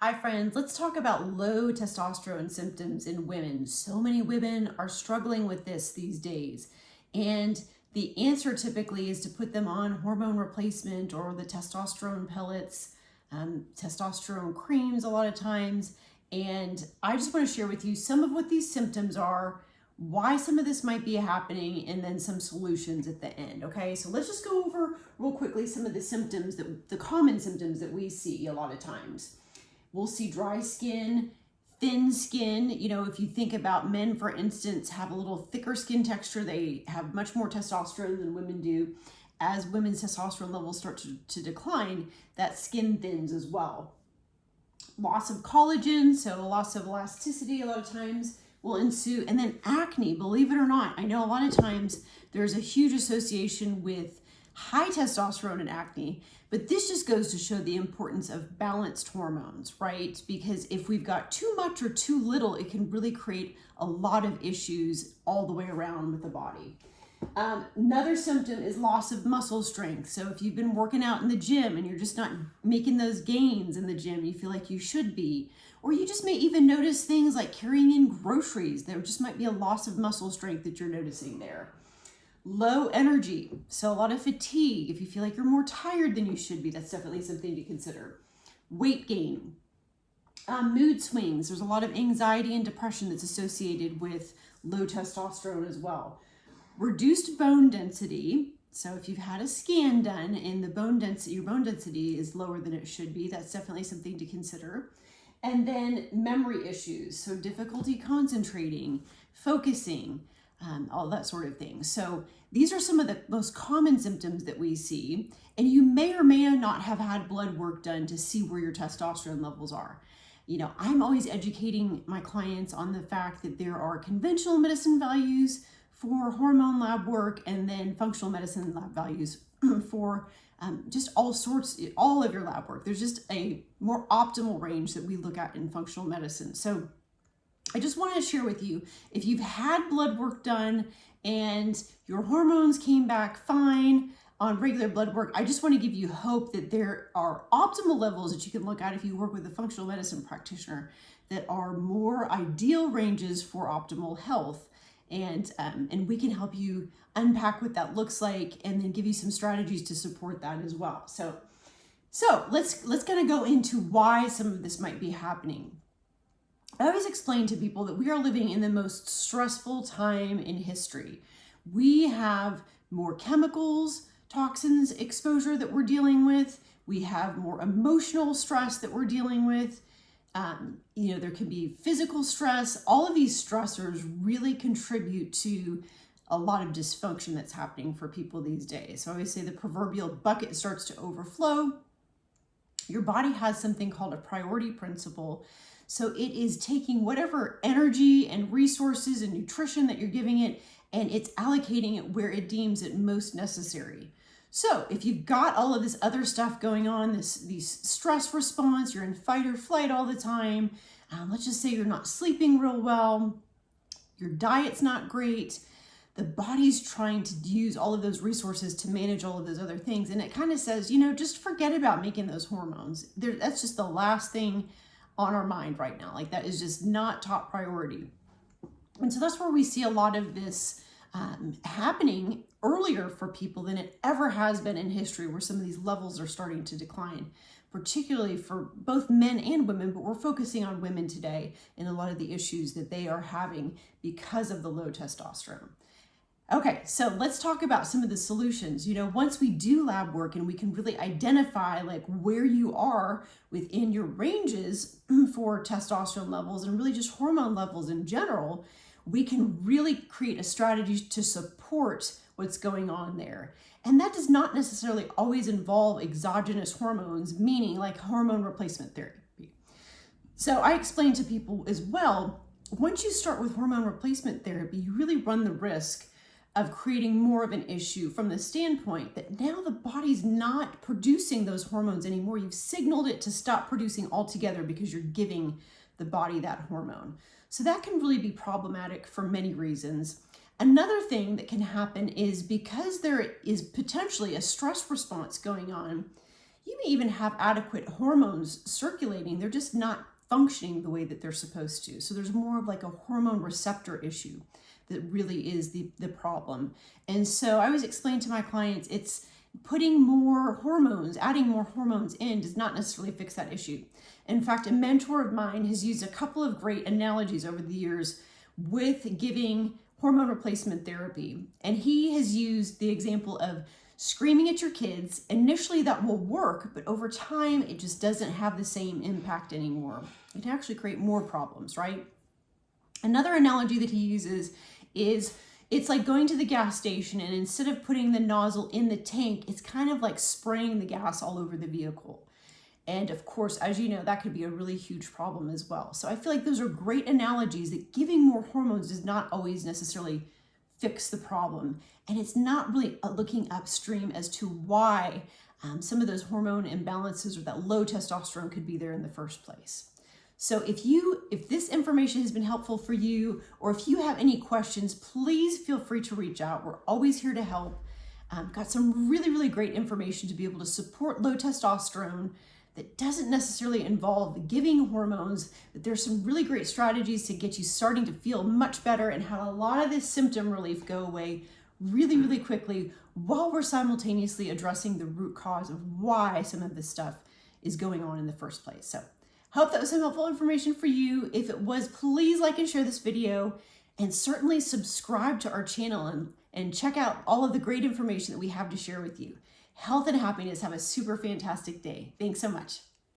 Hi friends, let's talk about low testosterone symptoms in women. So many women are struggling with this these days. And the answer typically is to put them on hormone replacement or the testosterone pellets, testosterone creams a lot of times. And I just want to share with you some of what these symptoms are, why some of this might be happening, and then some solutions at the end. Okay, so let's just go over real quickly some of the symptoms, the common symptoms that we see a lot of times. We'll see dry skin, thin skin. You know, if you think about men, for instance, have a little thicker skin texture. They have much more testosterone than women do. As women's testosterone levels start to decline, that skin thins as well. Loss of collagen, so loss of elasticity a lot of times will ensue. And then acne, believe it or not. I know a lot of times there's a huge association with high testosterone and acne, but this just goes to show the importance of balanced hormones, right? Because if we've got too much or too little, it can really create a lot of issues all the way around with the body. Another symptom is loss of muscle strength. So if you've been working out in the gym and you're just not making those gains in the gym, you feel like you should be, or you just may even notice things like carrying in groceries. There just might be a loss of muscle strength that you're noticing there. Low energy, so a lot of fatigue. If you feel like you're more tired than you should be, that's definitely something to consider. Weight gain, mood swings. There's a lot of anxiety and depression that's associated with low testosterone as well. Reduced bone density. So if you've had a scan done and the bone density, your bone density is lower than it should be, that's definitely something to consider. And then memory issues, so difficulty concentrating, focusing, all that sort of thing. So these are some of the most common symptoms that we see, and you may or may not have had blood work done to see where your testosterone levels are. You know, I'm always educating my clients on the fact that there are conventional medicine values for hormone lab work and then functional medicine lab values for just all of your lab work. There's just a more optimal range that we look at in functional medicine. So I just want to share with you, if you've had blood work done and your hormones came back fine on regular blood work, I just want to give you hope that there are optimal levels that you can look at if you work with a functional medicine practitioner that are more ideal ranges for optimal health. And we can help you unpack what that looks like and then give you some strategies to support that as well. So let's kind of go into why some of this might be happening. I always explain to people that we are living in the most stressful time in history. We have more chemicals, toxins, exposure that we're dealing with. We have more emotional stress that we're dealing with. There can be physical stress. All of these stressors really contribute to a lot of dysfunction that's happening for people these days. So I always say the proverbial bucket starts to overflow. Your body has something called a priority principle. So it is taking whatever energy and resources and nutrition that you're giving it, and it's allocating it where it deems it most necessary. So if you've got all of this other stuff going on, these stress response, you're in fight or flight all the time, let's just say you're not sleeping real well, your diet's not great, the body's trying to use all of those resources to manage all of those other things. And it kind of says, just forget about making those hormones. That's just the last thing on our mind right now. Like, that is just not top priority. And so that's where we see a lot of this happening earlier for people than it ever has been in history, where some of these levels are starting to decline, particularly for both men and women, but we're focusing on women today and a lot of the issues that they are having because of the low testosterone. Okay, so let's talk about some of the solutions. Once we do lab work and we can really identify like where you are within your ranges for testosterone levels and really just hormone levels in general, we can really create a strategy to support what's going on there. And that does not necessarily always involve exogenous hormones, meaning like hormone replacement therapy. So I explain to people as well, once you start with hormone replacement therapy, you really run the risk of creating more of an issue from the standpoint that now the body's not producing those hormones anymore. You've signaled it to stop producing altogether because you're giving the body that hormone. So that can really be problematic for many reasons. Another thing that can happen is because there is potentially a stress response going on, you may even have adequate hormones circulating. They're just not functioning the way that they're supposed to. So there's more of like a hormone receptor issue that really is the problem. And so I always explain to my clients, it's putting more hormones, adding more hormones in does not necessarily fix that issue. In fact, a mentor of mine has used a couple of great analogies over the years with giving hormone replacement therapy. And he has used the example of screaming at your kids. Initially that will work, but over time it just doesn't have the same impact anymore. It can actually create more problems, right? Another analogy that he uses is it's like going to the gas station, and instead of putting the nozzle in the tank, it's kind of like spraying the gas all over the vehicle. And of course, as you know, that could be a really huge problem as well. So I feel like those are great analogies that giving more hormones does not always necessarily fix the problem. And it's not really looking upstream as to why some of those hormone imbalances or that low testosterone could be there in the first place. So if this information has been helpful for you, or if you have any questions, please feel free to reach out. We're always here to help. Got some really, really great information to be able to support low testosterone that doesn't necessarily involve giving hormones, but there's some really great strategies to get you starting to feel much better and have a lot of this symptom relief go away really, really quickly, while we're simultaneously addressing the root cause of why some of this stuff is going on in the first place. So hope that was some helpful information for you. If it was, please like and share this video, and certainly subscribe to our channel and check out all of the great information that we have to share with you. Health and happiness. Have a super fantastic day. Thanks so much.